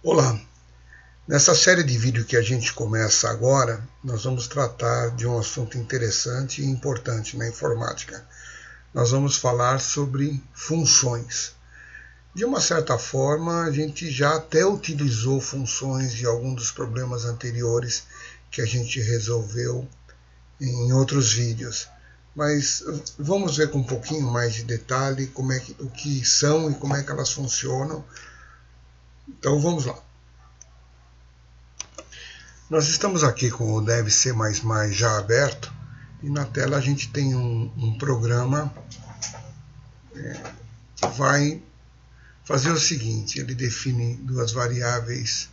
Olá, nessa série de vídeo que a gente começa agora, nós vamos tratar de um assunto interessante e importante na informática. Nós vamos falar sobre funções. De uma certa forma, a gente já até utilizou funções de algum dos problemas anteriores que a gente resolveu em outros vídeos. Mas vamos ver com um pouquinho mais de detalhe o que são e como é que elas funcionam. Então vamos lá. Nós estamos aqui com o Dev C++ já aberto e na tela a gente tem um programa que vai fazer o seguinte: ele define duas variáveis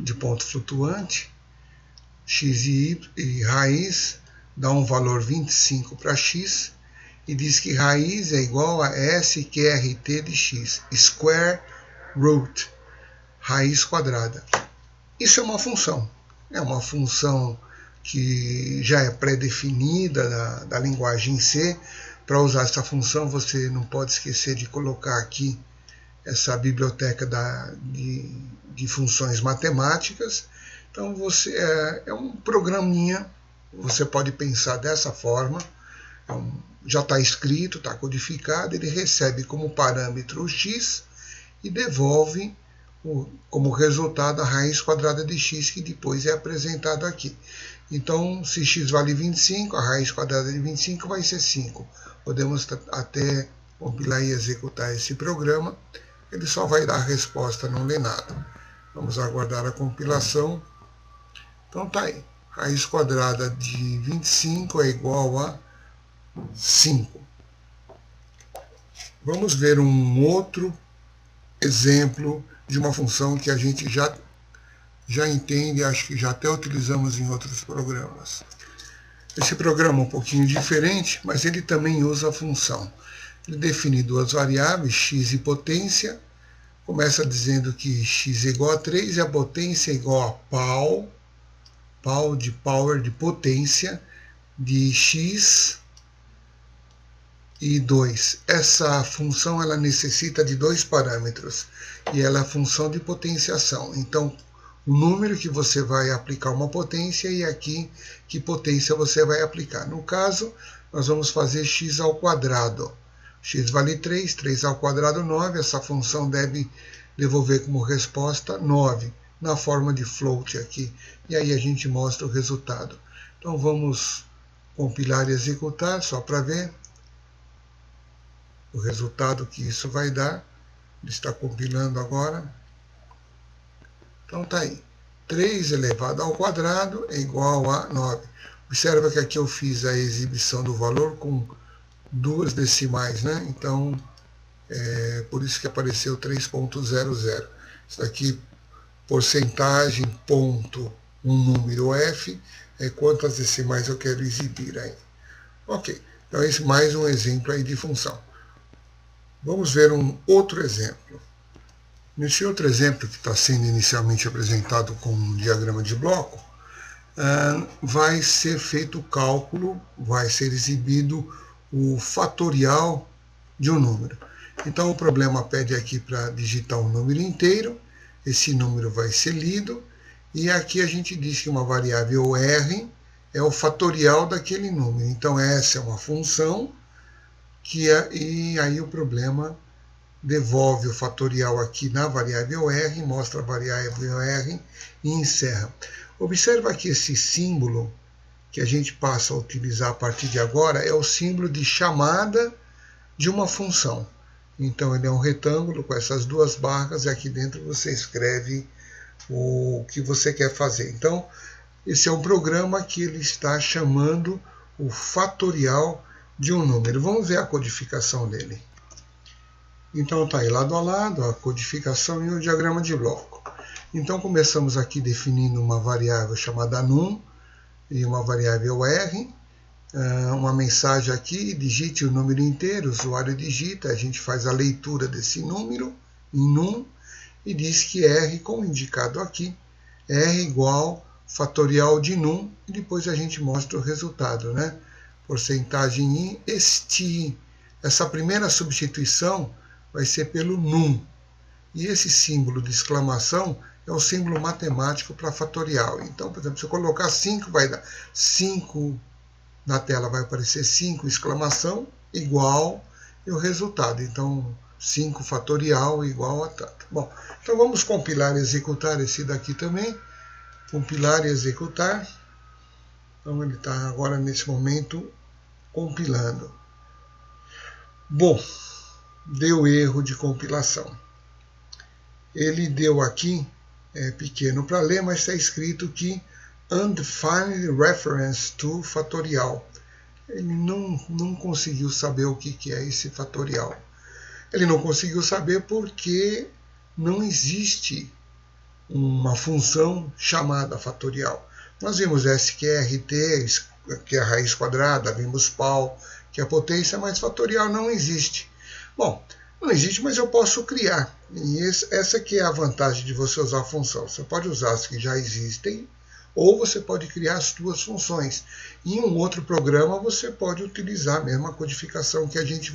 de ponto flutuante, x e y, e raiz, dá um valor 25 para x e diz que raiz é igual a sqrt de x, square root, raiz quadrada. Isso é uma função. É uma função que já é pré-definida da linguagem C. Para usar essa função, você não pode esquecer de colocar aqui essa biblioteca de funções matemáticas. Então, é um programinha, você pode pensar dessa forma. Já está escrito, está codificado, ele recebe como parâmetro o x e devolve como resultado a raiz quadrada de x, que depois é apresentado aqui. Então, se x vale 25, a raiz quadrada de 25 vai ser 5. Podemos até compilar e executar esse programa. Ele só vai dar a resposta, não lê nada. Vamos aguardar a compilação. Então tá aí. Raiz quadrada de 25 é igual a 5. Vamos ver um outro exemplo de uma função que a gente já entende, acho que já até utilizamos em outros programas. Esse programa é um pouquinho diferente, mas ele também usa a função. Ele define duas variáveis, x e potência, começa dizendo que x é igual a 3 e a potência é igual a pau de power, de potência, de x e 2. Essa função ela necessita de dois parâmetros e ela é a função de potenciação. Então, o número que você vai aplicar uma potência e aqui que potência você vai aplicar. No caso, nós vamos fazer x ao quadrado. X vale 3, 3 ao quadrado 9. Essa função deve devolver como resposta 9, na forma de float aqui. E aí a gente mostra o resultado. Então vamos compilar e executar, só para ver o resultado que isso vai dar. Ele está compilando agora. Então está aí. 3 elevado ao quadrado é igual a 9. Observa que aqui eu fiz a exibição do valor com duas decimais, né? Então, por isso que apareceu 3.00. Isso daqui, porcentagem, ponto, um número f, é quantas decimais eu quero exibir aí. Ok, então esse é mais um exemplo aí de função. Vamos ver um outro exemplo. Nesse outro exemplo, que está sendo inicialmente apresentado com um diagrama de bloco, vai ser feito o cálculo, vai ser exibido o fatorial de um número. Então o problema pede aqui para digitar um número inteiro, esse número vai ser lido, e aqui a gente diz que uma variável r é o fatorial daquele número. Então essa é uma função, e aí o problema devolve o fatorial aqui na variável r, mostra a variável r e encerra. Observa que esse símbolo que a gente passa a utilizar a partir de agora é o símbolo de chamada de uma função. Então ele é um retângulo com essas duas barras e aqui dentro você escreve o que você quer fazer. Então esse é um programa que ele está chamando o fatorial de um número. Vamos ver a codificação dele. Então está aí lado a lado a codificação e o diagrama de bloco. Então começamos aqui definindo uma variável chamada num e uma variável r. Uma mensagem aqui, digite o número inteiro, o usuário digita, a gente faz a leitura desse número em num e diz que r, como indicado aqui, r igual fatorial de num, e depois a gente mostra o resultado, né? Porcentagem i, essa primeira substituição vai ser pelo num. E esse símbolo de exclamação é o símbolo matemático para fatorial. Então, por exemplo, se eu colocar 5, vai dar 5, na tela vai aparecer 5, exclamação, igual, e o resultado. Então, 5 fatorial igual a tanto. Bom, então vamos compilar e executar esse daqui também. Compilar e executar. Então ele está agora nesse momento compilando. Bom, deu erro de compilação. Ele deu aqui, pequeno para ler, mas está escrito que undefined reference to fatorial. Ele não conseguiu saber o que é esse fatorial. Ele não conseguiu saber porque não existe uma função chamada fatorial. Nós vimos SQRT, que é a raiz quadrada, vimos pau, que é a potência, mas fatorial não existe. Bom, não existe, mas eu posso criar. E essa que é a vantagem de você usar a função. Você pode usar as que já existem, ou você pode criar as suas funções. Em um outro programa você pode utilizar a mesma codificação que a gente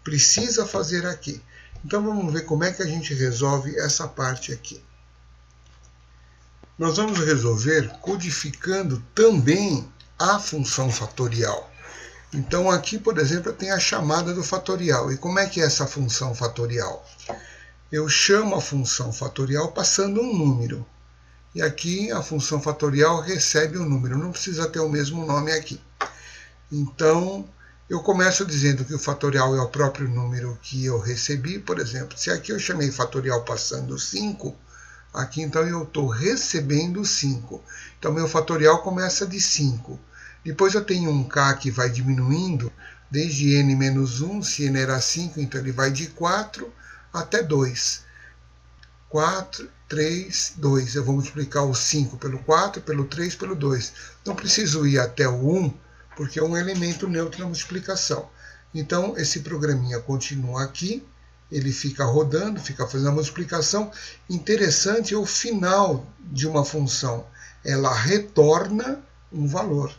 precisa fazer aqui. Então vamos ver como é que a gente resolve essa parte aqui. Nós vamos resolver codificando também a função fatorial. Então aqui, por exemplo, tem a chamada do fatorial. E como é que é essa função fatorial? Eu chamo a função fatorial passando um número. E aqui a função fatorial recebe um número. Não precisa ter o mesmo nome aqui. Então, eu começo dizendo que o fatorial é o próprio número que eu recebi. Por exemplo, se aqui eu chamei fatorial passando 5, aqui então eu estou recebendo 5. Então, meu fatorial começa de 5. Depois eu tenho um k que vai diminuindo desde n menos 1, se n era 5, então ele vai de 4 até 2. 4, 3, 2. Eu vou multiplicar o 5 pelo 4, pelo 3, pelo 2. Não preciso ir até o 1, porque é um elemento neutro na multiplicação. Então, esse programinha continua aqui, ele fica rodando, fica fazendo a multiplicação. Interessante é o final de uma função. Ela retorna um valor.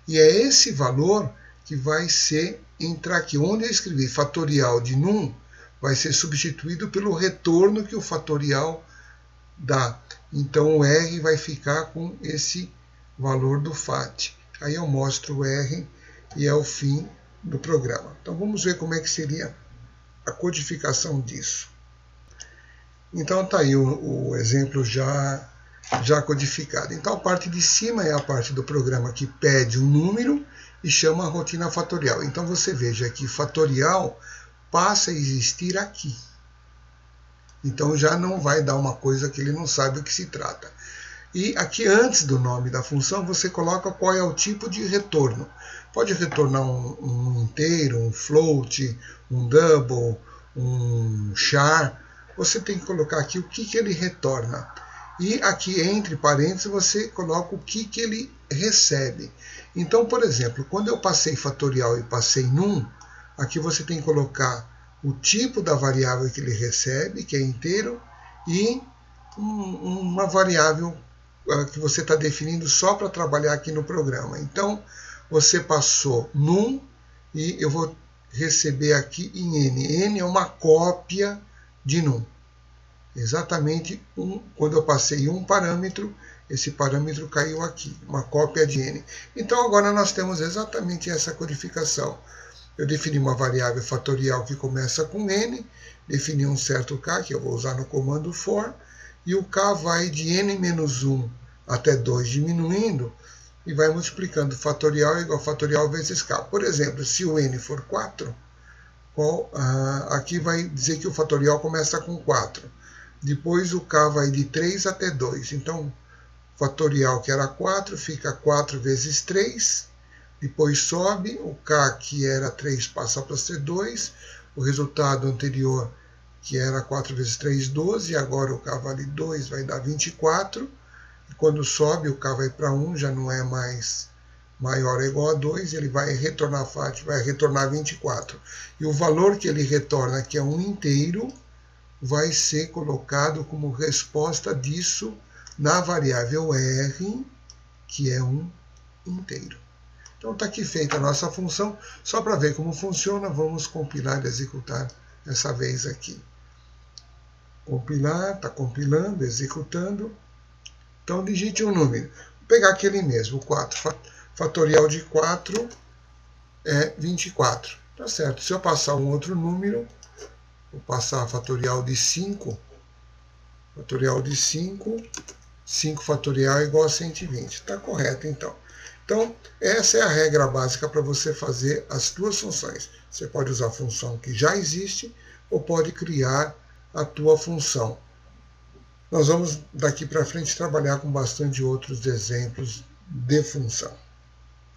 E é esse valor que vai entrar aqui. Onde eu escrevi fatorial de num, vai ser substituído pelo retorno que o fatorial dá. Então o R vai ficar com esse valor do FAT. Aí eu mostro o R e é o fim do programa. Então vamos ver como é que seria a codificação disso. Então está aí o exemplo já codificado. Então a parte de cima é a parte do programa que pede um número e chama a rotina fatorial. Então você veja que fatorial passa a existir aqui. Então já não vai dar uma coisa que ele não sabe o que se trata. E aqui antes do nome da função você coloca qual é o tipo de retorno. Pode retornar um inteiro, um float, um double, um char. Você tem que colocar aqui o que ele retorna. E aqui entre parênteses você coloca o que ele recebe. Então, por exemplo, quando eu passei fatorial e passei num, aqui você tem que colocar o tipo da variável que ele recebe, que é inteiro, e uma variável que você está definindo só para trabalhar aqui no programa. Então, você passou num e eu vou receber aqui em n. N é uma cópia de num. Exatamente quando eu passei um parâmetro, esse parâmetro caiu aqui, uma cópia de n. Então agora nós temos exatamente essa codificação. Eu defini uma variável fatorial que começa com n, defini um certo k, que eu vou usar no comando for, e o k vai de n menos 1 até 2 diminuindo, e vai multiplicando fatorial igual a fatorial vezes k. Por exemplo, se o n for 4, aqui vai dizer que o fatorial começa com 4. Depois o k vai de 3 até 2. Então, fatorial que era 4 fica 4 vezes 3. Depois sobe, o k que era 3 passa para ser 2. O resultado anterior, que era 4 vezes 3, 12. Agora o k vale 2, vai dar 24. E quando sobe, o k vai para 1, já não é mais maior ou igual a 2. Ele vai retornar FAT, vai retornar 24. E o valor que ele retorna, que é um inteiro, vai ser colocado como resposta disso na variável R, que é um inteiro. Então está aqui feita a nossa função. Só para ver como funciona, vamos compilar e executar dessa vez aqui. compilar, está compilando, executando. Então digite um número. Vou pegar aquele mesmo, 4. Fatorial de 4 é 24. Tá certo. Se eu passar um outro número, vou passar fatorial de 5. Fatorial de 5. 5 fatorial é igual a 120. Está correto, então. Então, essa é a regra básica para você fazer as duas funções. Você pode usar a função que já existe ou pode criar a tua função. Nós vamos, daqui para frente, trabalhar com bastante outros exemplos de função.